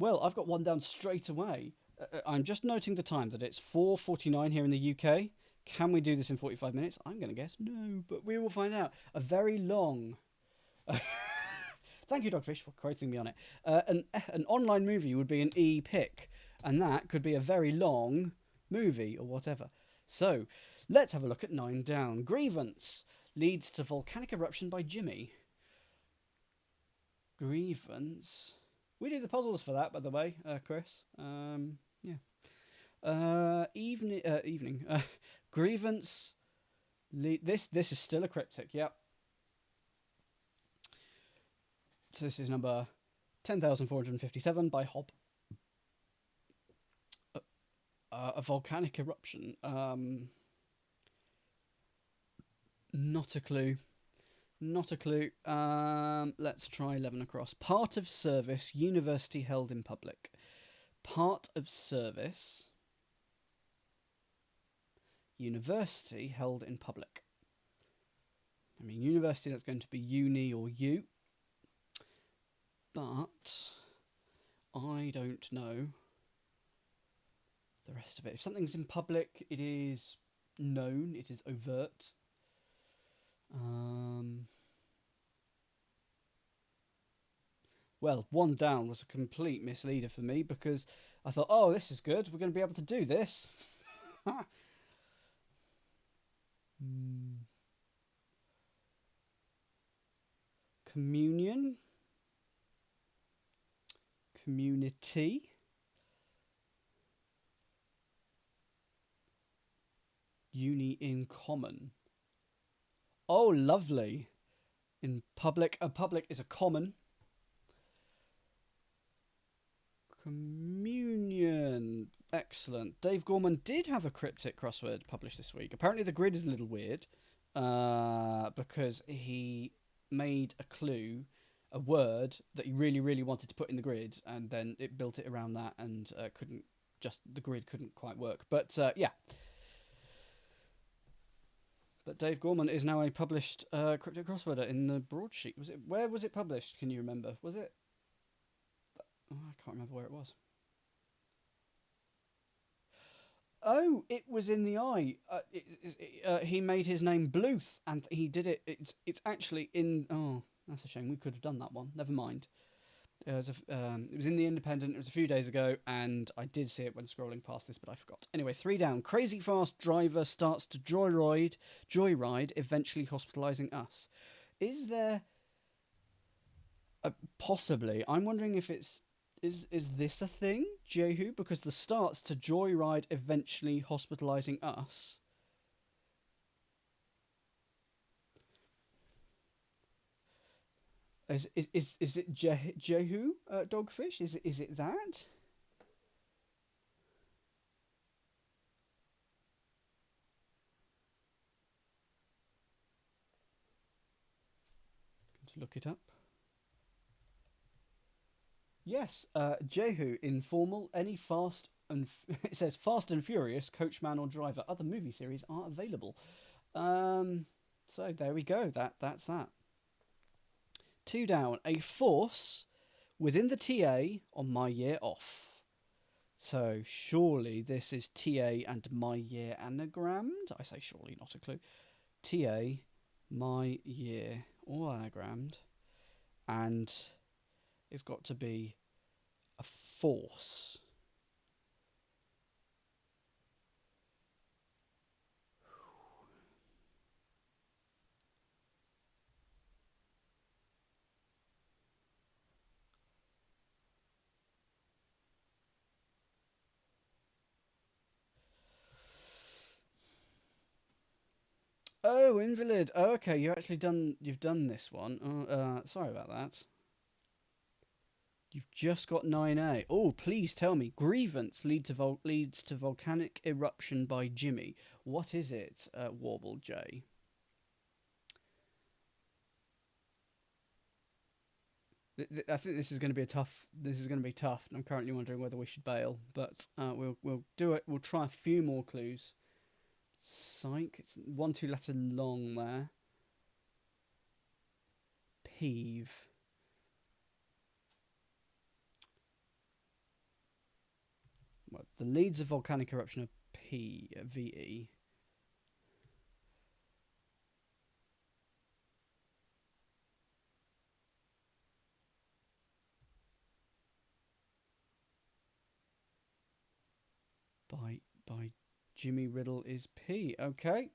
Well, I've got one down straight away. I'm just noting the time that it's 4:49 here in the UK. Can we do this in 45 minutes? I'm going to guess no, but we will find out. A very long. Thank you, Dogfish, for quoting me on it. An online movie would be an e-pick, and that could be a very long movie or whatever. So, let's have a look at 9 down. Grievance leads to volcanic eruption by Jimmy. Grievance. We do the puzzles for that, by the way, Chris. Yeah. Evening. Grievance. This is still a cryptic. Yep. So this is number 10,457 by Hob. A volcanic eruption. Not a clue. Not a clue. Let's try 11 across. Part of service, university held in public. Part of service, university held in public. I mean, university, that's going to be uni or U. But I don't know the rest of it. If something's in public, it is known, it is overt. Well, 1 down was a complete misleader for me because I thought, oh, this is good. We're going to be able to do this. Communion. Community. Uni in common. Oh, lovely. In public. A public is a common. Communion. Excellent. Dave Gorman did have a cryptic crossword published this week. Apparently the grid is a little weird because he made a clue, a word that he really, really wanted to put in the grid, and then it built it around that, and the grid couldn't quite work. But yeah. But Dave Gorman is now a published cryptic crossworder in the broadsheet. Where was it published? Can you remember? Was it? Oh, I can't remember where it was. Oh, it was in the eye. He made his name Bluth, and he did it. It's actually in. Oh, that's a shame. We could have done that one. Never mind. It was in the Independent. It was a few days ago, and I did see it when scrolling past this, but I forgot. Anyway, 3 down. Crazy fast driver starts to joyride, eventually hospitalising us. Is there possibly? I'm wondering if it's. Is this a thing, Jehu? Because the starts to joyride, eventually hospitalising us. Is it Jehu, Dogfish? Is it that? Going to look it up. Yes, Jehu, informal, any fast and it says Fast and Furious, Coachman or Driver. Other movie series are available. So there we go. That's that. 2 down. A force within the TA on my year off. So surely this is TA and my year anagrammed. I say surely, not a clue. TA, my year, all anagrammed, and it's got to be a force. Oh, invalid. Oh, okay. You've done this one. Sorry about that. You've just got 9A. Oh, please tell me. Grievance leads to volcanic eruption by Jimmy. What is it, Warble J? I think this is going to be tough. This is going to be tough. I'm currently wondering whether we should bail, but we'll do it. We'll try a few more clues. Psych. It's 1-2 letter long there. Peeve. The leads of volcanic eruption are VE. By Jimmy Riddle is P. Okay,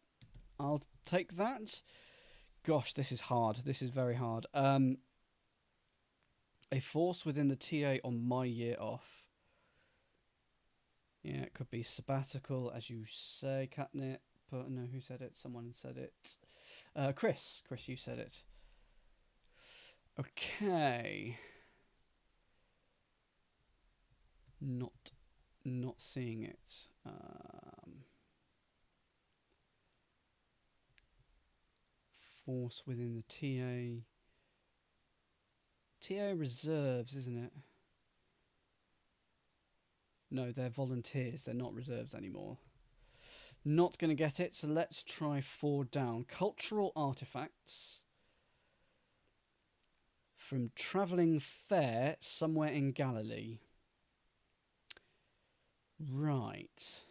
I'll take that. Gosh, this is hard. This is very hard. A force within the TA on my year off. Yeah, it could be sabbatical, as you say, Catnip. But no, who said it? Someone said it. Chris. Chris, you said it. Okay. Not seeing it. Force within the TA. TA reserves, isn't it? No, they're volunteers. They're not reserves anymore. Not going to get it, so let's try 4 down. Cultural artifacts from travelling fair somewhere in Galilee. Right.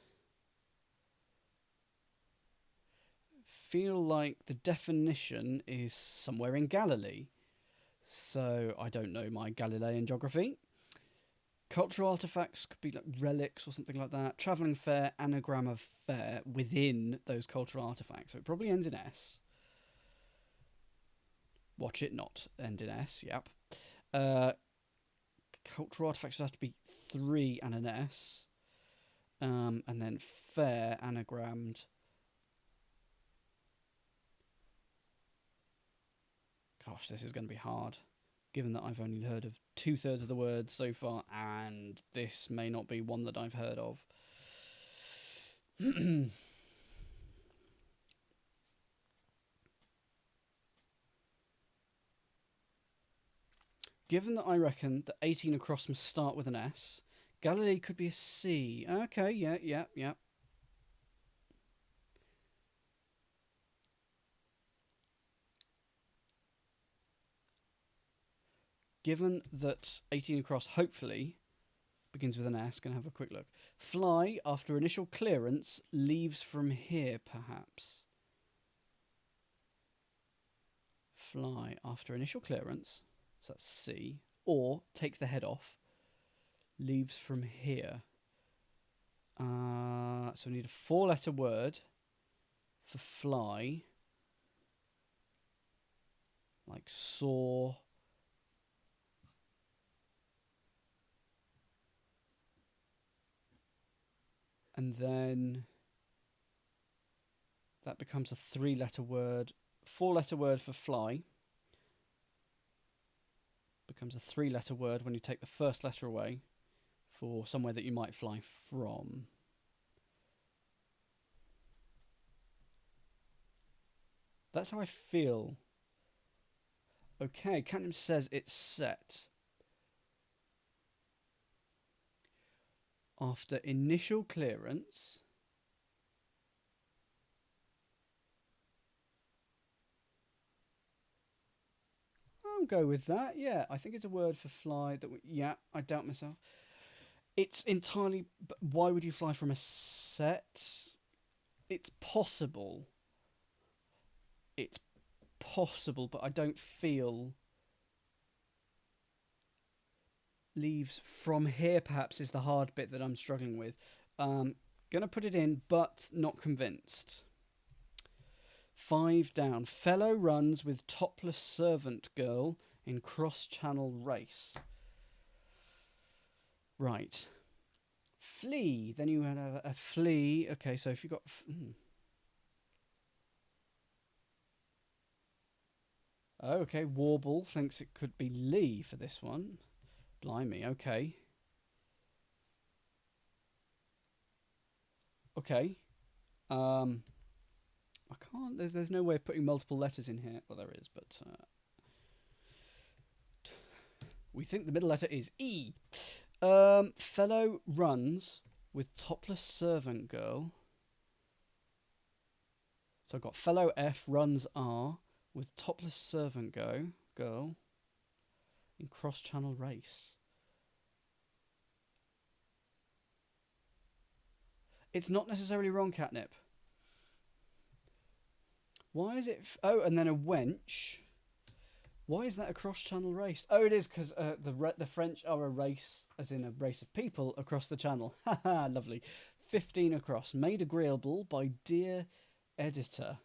Feel like the definition is somewhere in Galilee. So I don't know my Galilean geography. Cultural artifacts could be like relics or something like that. Travelling fair, anagram of fair within those cultural artifacts. So it probably ends in S. Watch it not end in S, yep. Cultural artifacts would have to be 3 and an S. And then fair, anagrammed. Gosh, this is going to be hard, given that I've only heard of 2/3 of the words so far, and this may not be one that I've heard of. Given that I reckon that 18 across must start with an S, Galilee could be a C. Okay, yeah. Given that 18 across hopefully begins with an S, going to have a quick look. Fly, after initial clearance, leaves from here, perhaps. Fly, after initial clearance, so that's C, or take the head off, leaves from here. So we need a 4-letter word for fly, like saw. And then that becomes a 3-letter word. 4-letter word for fly becomes a 3-letter word when you take the first letter away for somewhere that you might fly from. That's how I feel. Okay, Catnip says it's set. After initial clearance, I'll go with that. Yeah, I think it's a word for fly. Yeah, I doubt myself. It's entirely. But why would you fly from a set? It's possible. It's possible, but I don't feel. Leaves from here, perhaps, is the hard bit that I'm struggling with. Gonna put it in, but not convinced. 5 down. Fellow runs with topless servant girl in cross-channel race. Right. Flee. Then you had a flea. Okay, so if you got... Oh, okay, Warble thinks it could be Lee for this one. Blimey, okay. Okay. I can't... There's no way of putting multiple letters in here. Well, there is, but... we think the middle letter is E. Fellow runs with topless servant girl. So I've got fellow F, runs R, with topless servant girl in cross-channel race. It's not necessarily wrong, Catnip. Why is it... oh, and then a wench. Why is that a cross-channel race? Oh, it is because the French are a race, as in a race of people, across the channel. Haha, lovely. 15 across. Made agreeable by dear editor.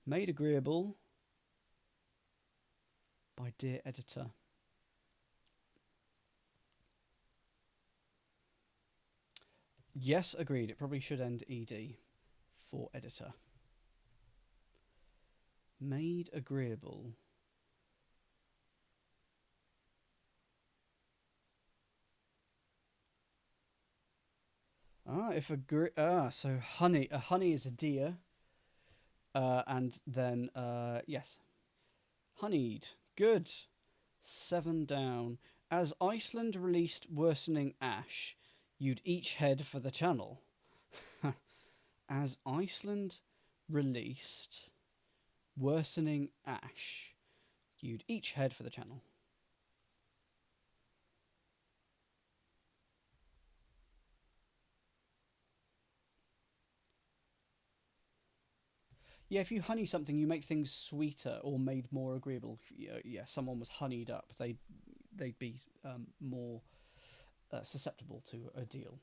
Made agreeable by dear editor. Yes, agreed. It probably should end ed for editor. Made agreeable. So honey. A honey is a deer. And then yes, honeyed. Good. 7 down. As Iceland released worsening ash, you'd each head for the channel. As Iceland released worsening ash, you'd each head for the channel. Yeah, if you honey something, you make things sweeter or made more agreeable. Yeah, someone was honeyed up, they'd be more susceptible to a deal.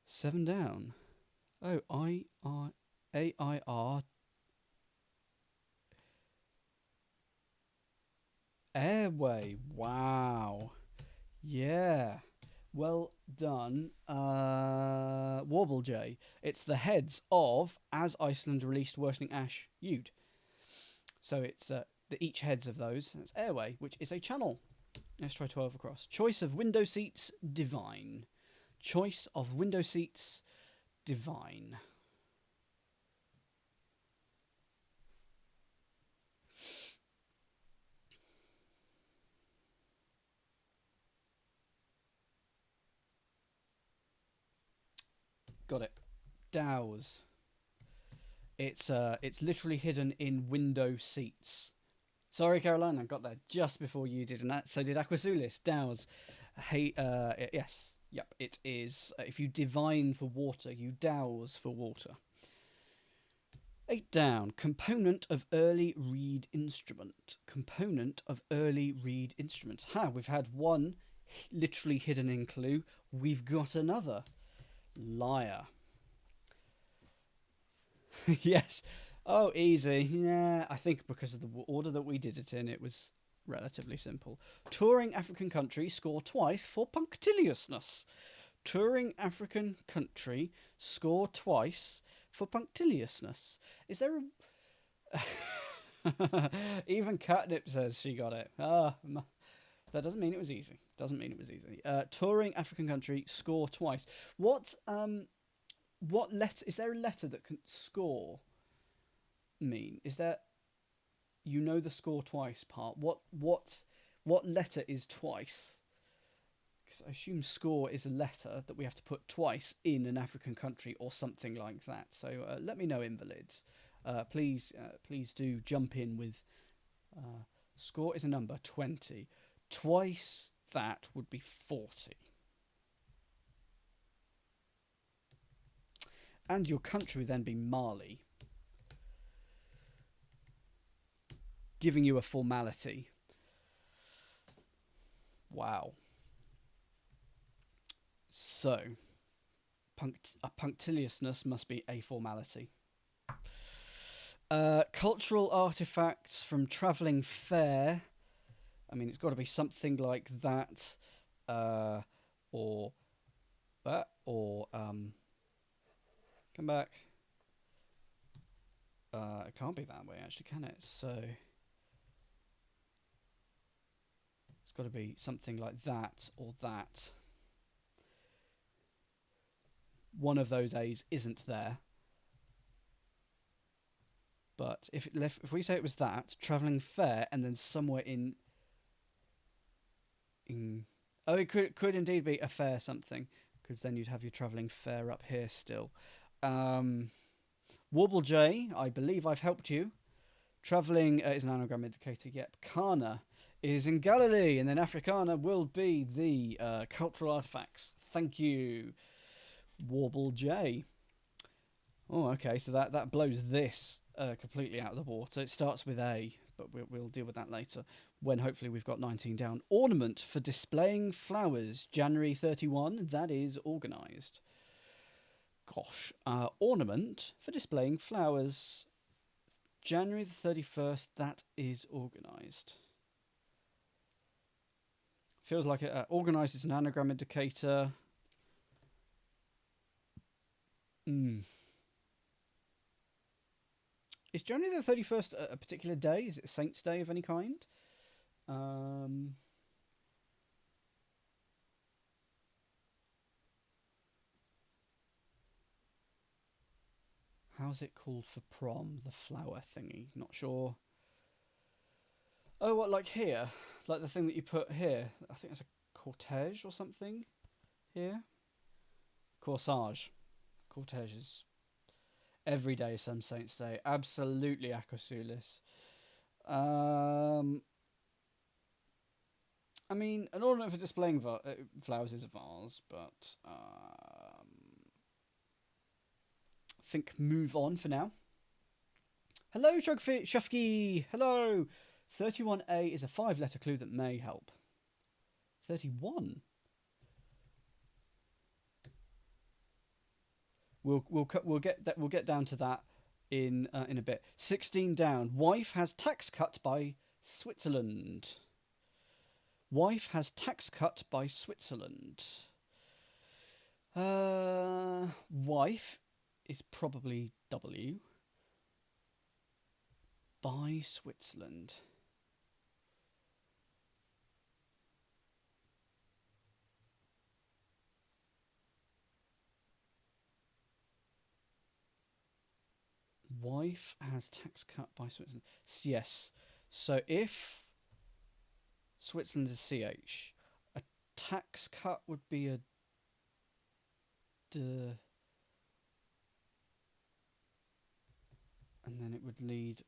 7 down. Oh, AIR airway. Wow. Yeah. Well done, Warble J. It's the heads of As Iceland Released Worsening Ash You'd. So it's each heads of those. It's airway, which is a channel. Let's try 12 across. Choice of window seats, divine. Choice of window seats, divine. Got it. Dows. It's literally hidden in window seats. Sorry, Caroline, I got there just before you did, and so did Aquasulis. Dows. Hey, yes, yep. It is. If you divine for water, you douse for water. 8 down. Component of early reed instrument. Component of early reed instrument. We've had one literally hidden in clue. We've got another. Liar. Yes. Oh, easy. Yeah, I think because of the order that we did it in, it was relatively simple. Touring African country, score twice for punctiliousness. Touring African country, score twice for punctiliousness. Is there a... Even Catnip says she got it. That doesn't mean it was easy. Doesn't mean it was easy. Touring African country, score twice. What letter... Is there a letter that can score mean? Is there... You know the score twice part. What letter is twice? Because I assume score is a letter that we have to put twice in an African country or something like that. So let me know, invalids. Please do jump in with... score is a number, 20. Twice that would be 40. And your country would then be Mali. Giving you a formality. Wow. So, a punctiliousness must be a formality. Cultural artifacts from travelling fair. I mean, it's got to be something like that, or come back. It can't be that way, actually, can it? So it's got to be something like that or that. One of those A's isn't there. But if we say it was that, travelling fair, and then somewhere in oh, it could indeed be a fair something, because then you'd have your travelling fair up here still. Warble J, I believe I've helped you. Travelling is an anagram indicator. Yep. Kana is in Galilee, and then Africana will be the cultural artifacts. Thank you, Warble J. Oh, okay. So that blows this completely out of the water. It starts with A, but we'll deal with that later when hopefully we've got 19 down. Ornament for displaying flowers. January 31. That is organised. Gosh. Ornament for displaying flowers. January the 31st. That is organised. Feels like it. Organised is an anagram indicator. Is January the 31st a particular day? Is it a saint's day of any kind? How's it called for prom? The flower thingy. Not sure. Oh, what, like here? Like the thing that you put here? I think that's a cortege or something here. Corsage. Cortege is every day some saint's day. Absolutely Acosulis. I mean, an ornament for displaying flowers is a vase, but I think move on for now. Hello, Shufki. Hello. 31A is a 5-letter clue that may help. 31. We'll get down to that in a bit. 16 down. Wife has tax cut by Switzerland. Wife has tax cut by Switzerland. Wife is probably W. By Switzerland. Wife has tax cut by Switzerland. Yes. So if Switzerland is CH, a tax cut would be a D. And then it would leave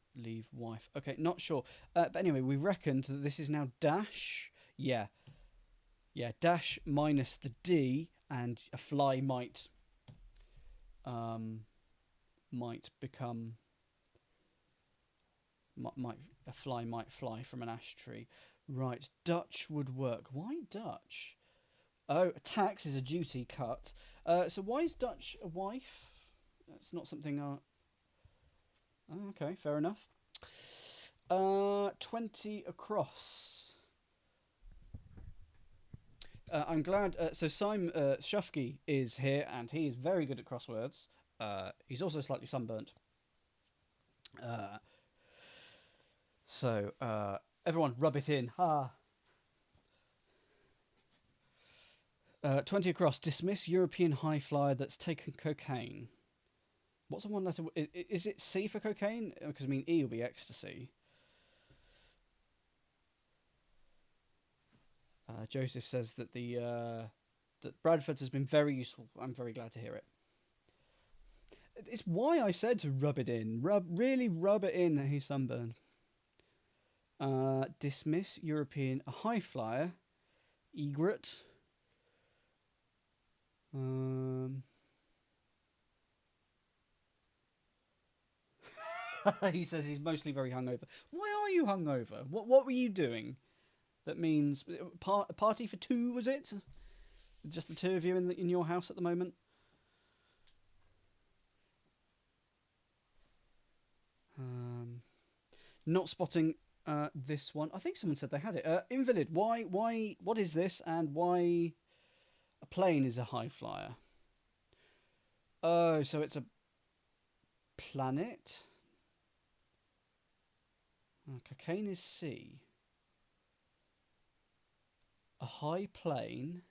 wife. Okay, not sure. But anyway, we reckoned that this is now dash. Yeah. Yeah, dash minus the D, and a fly might become a fly might fly from an ash tree. Right, Dutch would work. Why Dutch? Oh, tax is a duty cut. So why is Dutch a wife? That's not something. Okay, fair enough. 20 across. I'm glad. So Simon Shufki is here, and he is very good at crosswords. He's also slightly sunburnt. So everyone, rub it in. Ha. 20 across. Dismiss European high flyer that's taken cocaine. What's a one letter? Is it C for cocaine? Because I mean E will be ecstasy. Joseph says that that Bradford's has been very useful. I'm very glad to hear it. It's why I said to rub it in. Really rub it in that he's sunburned. Dismiss European a high flyer. Egret. He says he's mostly very hungover. Why are you hungover? What were you doing? That means a party for two, was it? Just the two of you in your house at the moment? Not spotting this one. I think someone said they had it. Invalid. Why? What is this? And why a plane is a high flyer? Oh, so it's a planet? Cocaine is C. A high plane.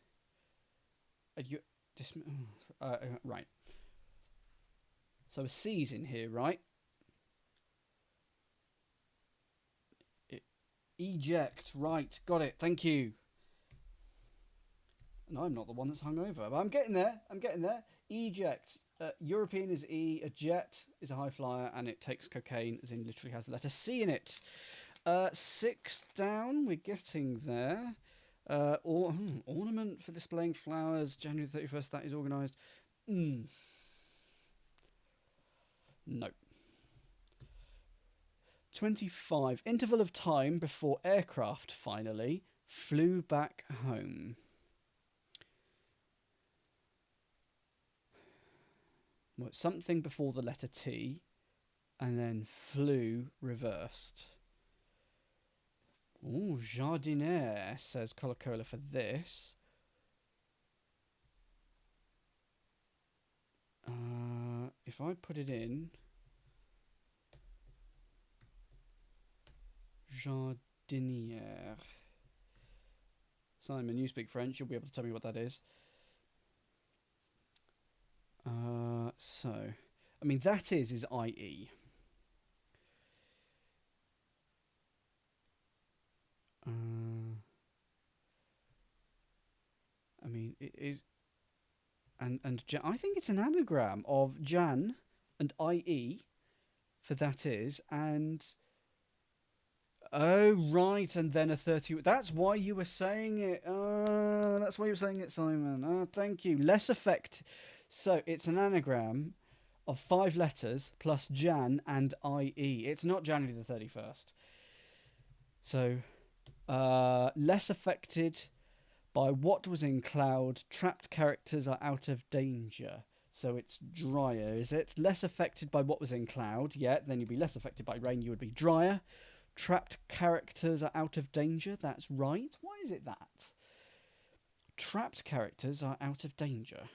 Right. So a C's in here, right? Eject. Right. Got it. Thank you. And I'm not the one that's hungover, but I'm getting there. I'm getting there. Eject. European is E. A jet is a high flyer, and it takes cocaine, as in literally has the letter C in it. 6 down. We're getting there. Ornament for displaying flowers. January 31st. That is organised. No. 25. Interval of time before aircraft finally flew back home. Well, something before the letter T, and then flew reversed. Oh, jardinière, says Coca-Cola for this. If I put it in... Jardinière. Simon, you speak French. You'll be able to tell me what that is. So, I mean, that is IE. I mean, it is... And I think it's an anagram of Jan and IE for that is, and... Oh, right, and then a 30... That's why you were saying it. That's why you were saying it, Simon. Thank you. Less effect. So, it's an anagram of 5 letters plus Jan and IE. It's not January the 31st. So, less affected by what was in cloud. Trapped characters are out of danger. So, it's drier, is it? Less affected by what was in cloud. Yeah, then you'd be less affected by rain. You would be drier. Trapped characters are out of danger. That's right. Why is it that? Trapped characters are out of danger.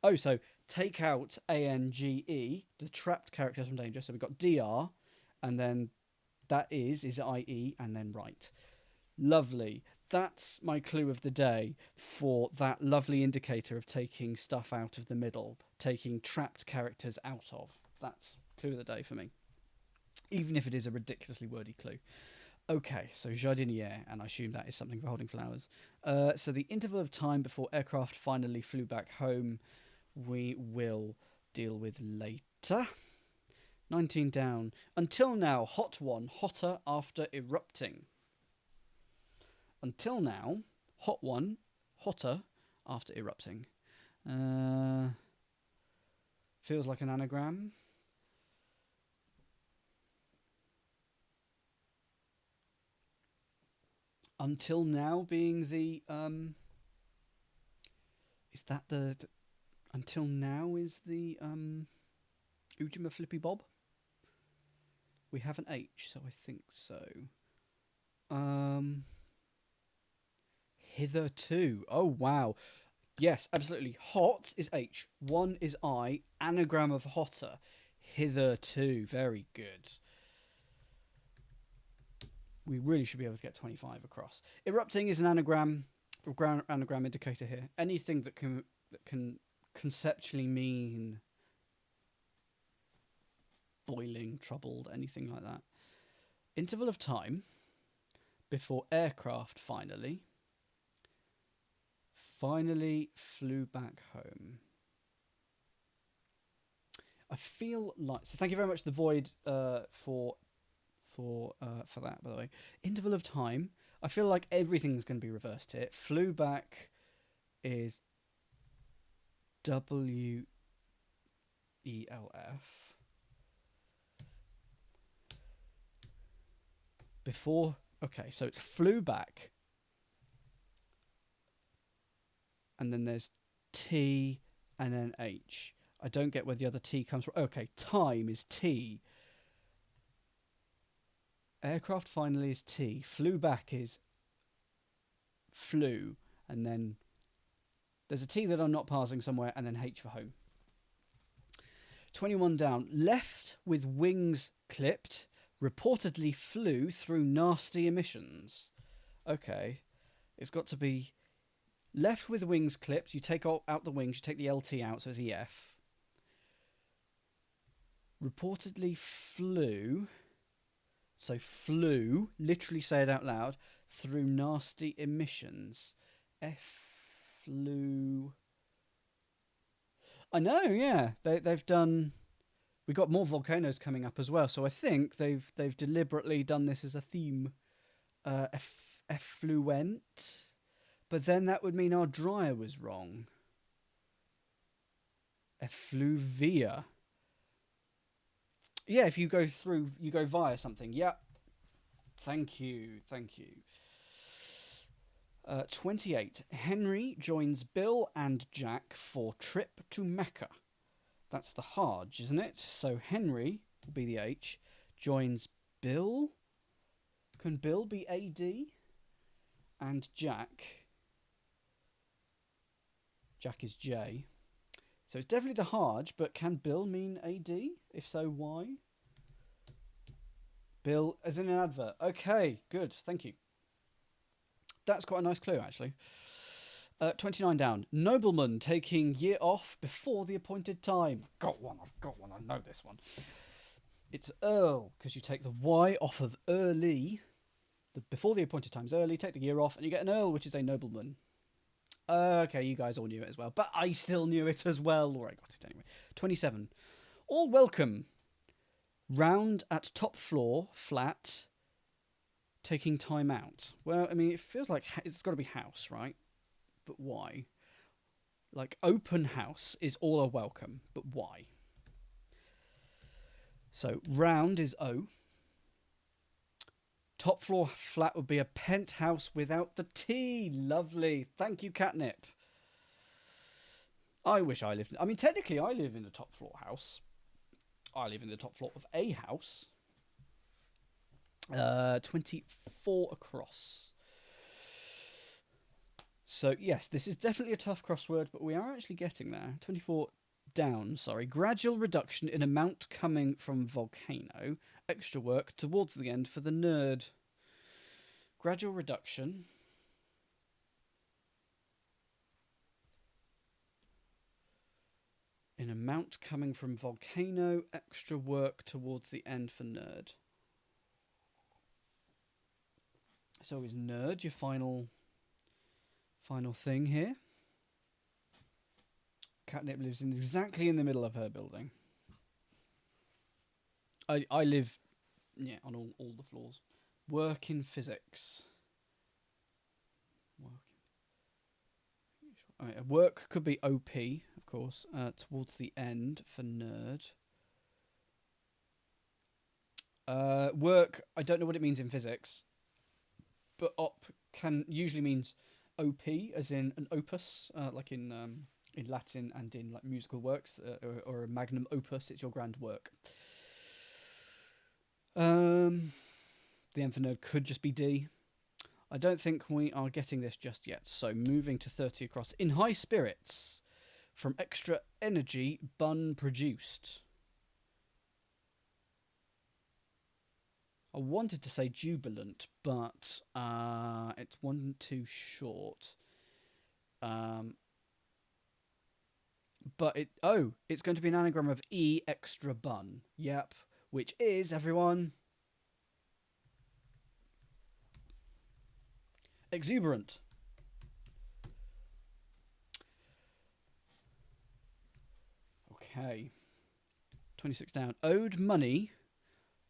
Oh, so take out ANGE, the trapped characters from danger. So we've got DR, and then that is IE, and then right. Lovely. That's my clue of the day for that lovely indicator of taking stuff out of the middle, taking trapped characters out of. That's clue of the day for me. Even if it is a ridiculously wordy clue. Okay, so jardinière, and I assume that is something for holding flowers. So the interval of time before aircraft finally flew back home, we will deal with later. 19 down. Until now, hot one, hotter after erupting. Until now, hot one, hotter after erupting. Feels like an anagram. Until now being the... is that the... Until now is the... Ujima Flippy Bob? We have an H, so I think so. Hitherto. Oh, wow. Yes, absolutely. Hot is H. One is I. Anagram of hotter. Hitherto. Very good. We really should be able to get 25 across. Erupting is an anagram indicator here. Anything that can conceptually mean boiling, troubled, anything like that. Interval of time before aircraft finally flew back home. I feel like... So thank you very much, The Void, for that, by the way. Interval of time. I feel like everything's going to be reversed here. Flew back is WELF. Before... Okay, so it's flew back. And then there's T and then H. I don't get where the other T comes from. Okay, time is T. Aircraft finally is T. Flew back is flew. And then there's a T that I'm not parsing somewhere, and then H for home. 21 down. Left with wings clipped. Reportedly flew through nasty emissions. Okay. It's got to be left with wings clipped. You take out the wings. You take the LT out, so it's EF. Reportedly flew... So flew, literally say it out loud, through nasty emissions. flew. I know, yeah. They've done. We got more volcanoes coming up as well, so I think they've deliberately done this as a theme. Effluent, but then that would mean our dryer was wrong. Effluvia. Yeah, if you go through, you go via something. Yep. Thank you. 28. Henry joins Bill and Jack for trip to Mecca. That's the Hajj, isn't it? So Henry will be the H. Joins Bill. Can Bill be AD? And Jack. Jack is J. So it's definitely the Hajj, but can Bill mean AD? If so, why? Bill as in an advert. Okay, good. Thank you. That's quite a nice clue, actually. 29 down. Nobleman taking year off before the appointed time. I've got one. I know this one. It's Earl, because you take the Y off of early. Before the appointed time is early, take the year off, and you get an Earl, which is a nobleman. Okay, you guys all knew it as well, but I still knew it as well, or I got it anyway. 27. All welcome. Round at top floor, flat, taking time out. Well, I mean, it feels like it's got to be house, right? But why? Like, open house is all a welcome, but why? So, round is O. Top floor flat would be a penthouse without the T. Lovely. Thank you, Catnip. I wish I lived... I mean, technically, I live in a top floor house. I live in the top floor of a house. 24 across. So, yes, this is definitely a tough crossword, but we are actually getting there. 24 down, sorry. Gradual reduction in amount coming from volcano. Extra work towards the end for the nerd. Gradual reduction. In amount coming from volcano. Extra work towards the end for nerd. So is nerd your final thing here? Catnip lives exactly in the middle of her building. I live, yeah, on all the floors. Work in physics. Work could be OP, of course, towards the end for nerd. Work, I don't know what it means in physics, but op can usually means OP, as in an opus, like in Latin and in like musical works, or a magnum opus. It's your grand work. The M for nerd could just be D. I don't think we are getting this just yet. So moving to 30 across. In high spirits, from extra energy, bun produced. I wanted to say jubilant, but it's one too short. But it's going to be an anagram of E extra bun. Yep, which is, everyone, exuberant. Okay. 26 down. Owed money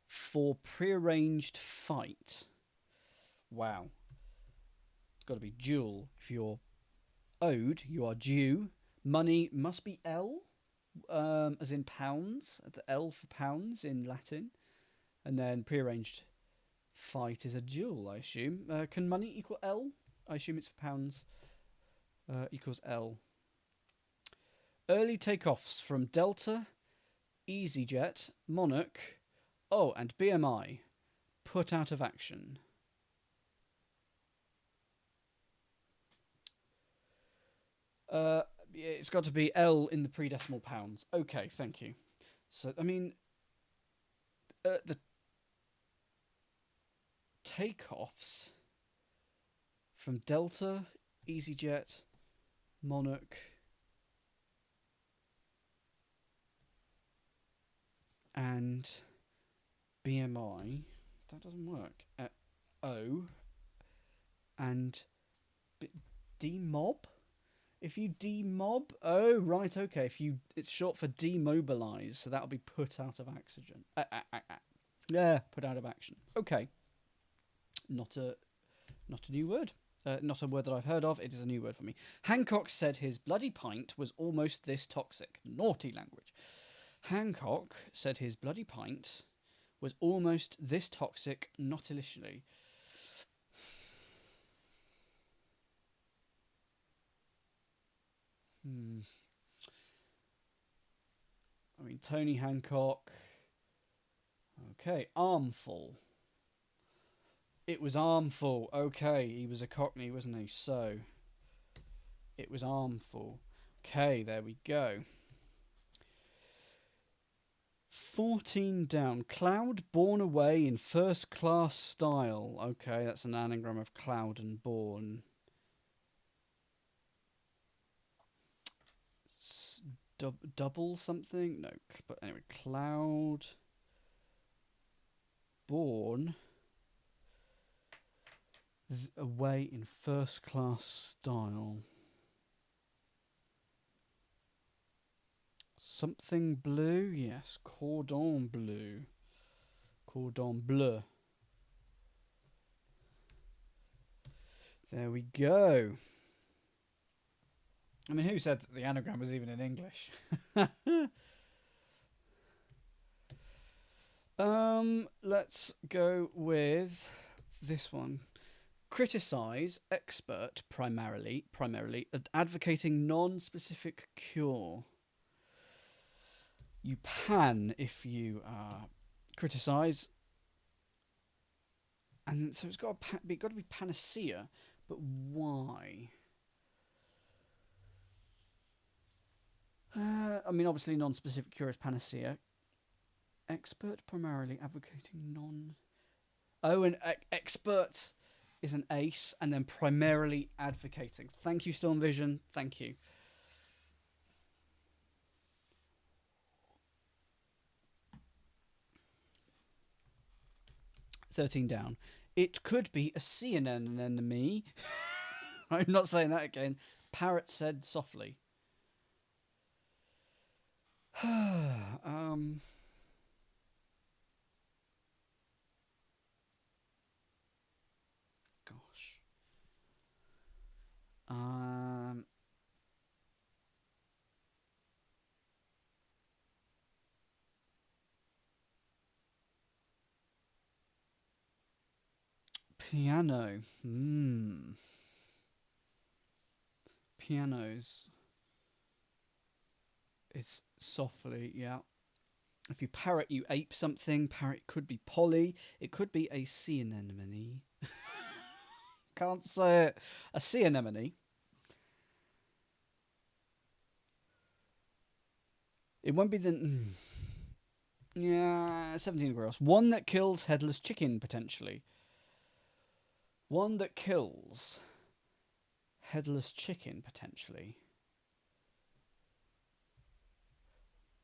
for prearranged fight. Wow. It's got to be dual. If you're owed, you are due. Money must be L, as in pounds. The L for pounds in Latin. And then prearranged fight is a dual, I assume. Can money equal L? I assume it's for pounds. Equals L. Early takeoffs from Delta, EasyJet, Monarch, and BMI. Put out of action. It's got to be L in the pre-decimal pounds. Okay, thank you. So, I mean, the takeoffs from Delta, EasyJet, Monarch, and BMI. That doesn't work. O and D mob. If you demob, oh right, okay. It's short for demobilize, so that'll be put out of oxygen. Yeah, put out of action. Okay, not a new word. Not a word that I've heard of. It is a new word for me. Hancock said his bloody pint was almost this toxic. Naughty language. Hancock said his bloody pint was almost this toxic, not initially. I mean, Tony Hancock. Okay, armful. It was armful. Okay, he was a Cockney, wasn't he? So, it was armful. Okay, there we go. 14 down. Cloud borne away in first class style. Okay, that's an anagram of cloud and born. Double something? No, but anyway, cloud born away in first class style. Something blue? Yes, cordon bleu. Cordon bleu. There we go. I mean, who said that the anagram was even in English? Let's go with this one. Criticize expert primarily advocating non-specific cure. You pan if you criticize, and so it's got to be panacea. But why? I mean, obviously, non-specific cure is panacea. Expert primarily advocating non. Oh, and expert is an ace, and then primarily advocating. Thank you, Storm Vision. Thank you. $13 down. It could be a CNN enemy. I'm not saying that again. Parrot said softly. Gosh. Piano. Pianos. It's softly, yeah. If you parrot, you ape something. Parrot could be Polly. It could be a sea anemone. Can't say it. A sea anemone. It won't be the... Yeah, 17 across. One that kills headless chicken, potentially. One that kills headless chicken, potentially.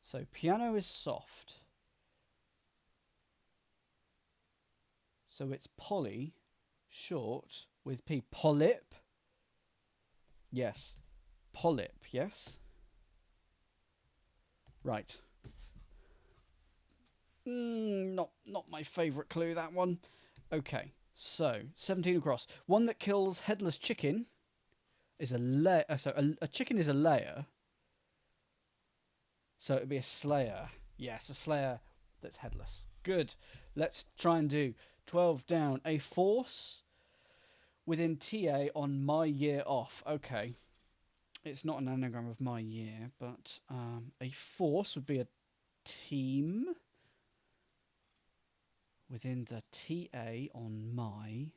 So, piano is soft. So, it's Polly, short, with P. Polyp. Yes. Polyp, yes? Right. Not my favourite clue, that one. Okay, so 17 across. One that kills headless chicken is a layer. So a chicken is a layer. So it'd be a slayer. Yes, a slayer that's headless. Good. Let's try and do 12 down. A force within TA on my year off. Okay. It's not an anagram of my year, but a force would be a team within the TA on my.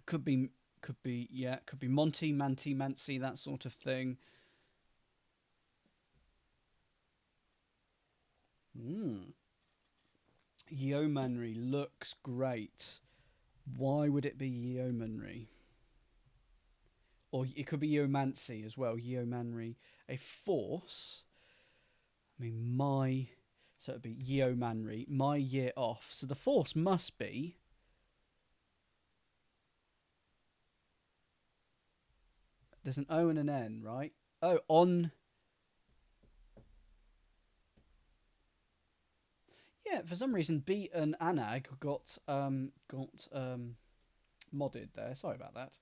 Could be Monty, Manty, Mancy, that sort of thing. Yeomanry looks great. Why would it be yeomanry? Or it could be yeomancy as well. Yeomanry. A force. I mean, so it'd be yeomanry. My year off. So the force must be There's an O and an N, right? Oh, on. Yeah, for some reason, beat and anag got modded there. Sorry about that.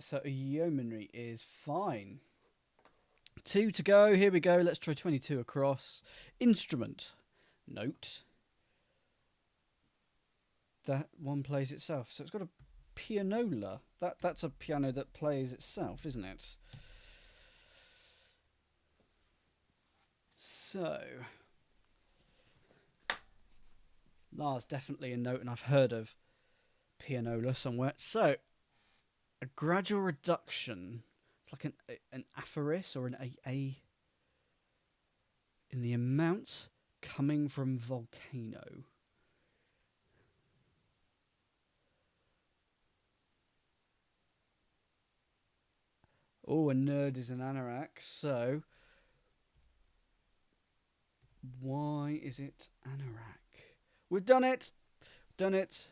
So yeomanry is fine. 2 to go. Here we go. Let's try 22 across. Instrument. Note. That one plays itself. So it's got a pianola. That's a piano that plays itself, isn't it? So La's definitely a note, and I've heard of pianola somewhere. So a gradual reduction. It's like an aphoris or an a in the amount coming from volcano. Oh, a nerd is an anorak. So why is it anorak? We've done it. Done it.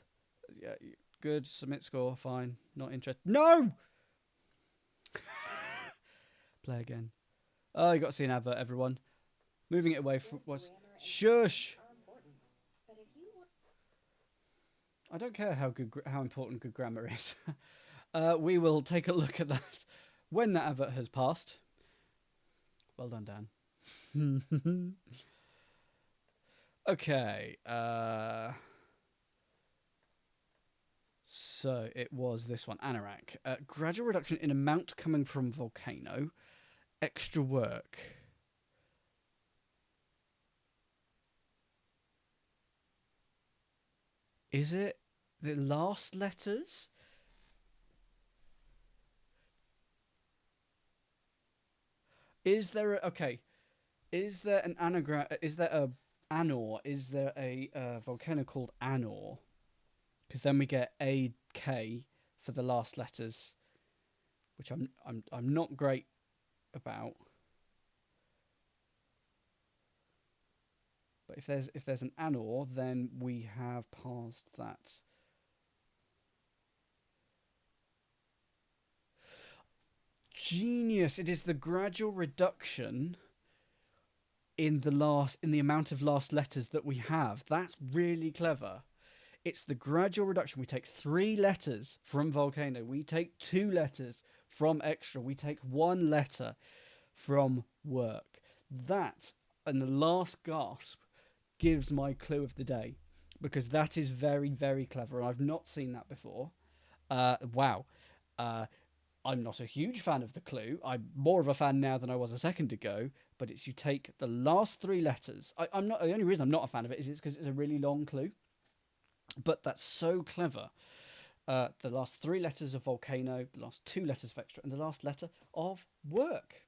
Yeah, good. Submit score. Fine. Not interested. No. Play again. Oh, you got to see an advert, everyone. Moving it away from was shush. I don't care how important good grammar is. We will take a look at that when that advert has passed. Well done, Dan. Okay. So it was this one, anorak. Gradual reduction in amount coming from volcano. Extra work. Is it the last letters? Is there okay? Is there an anagram? Is there a Anor? Is there a volcano called Anor? Because then we get AK for the last letters, which I'm not great about. But if there's an Anor, then we have passed that. Genius! It is the gradual reduction in the amount of last letters that we have. That's really clever. It's the gradual reduction. We take 3 letters from volcano. We take 2 letters from extra. We take 1 letter from work. That and the last gasp gives my clue of the day, because that is very, very clever. I've not seen that before. Wow. I'm not a huge fan of the clue. I'm more of a fan now than I was a second ago. But it's you take the last 3 letters. I'm not. The only reason I'm not a fan of it is because it's a really long clue. But that's so clever. The last 3 letters of volcano, the last 2 letters of extra, and the last letter of work.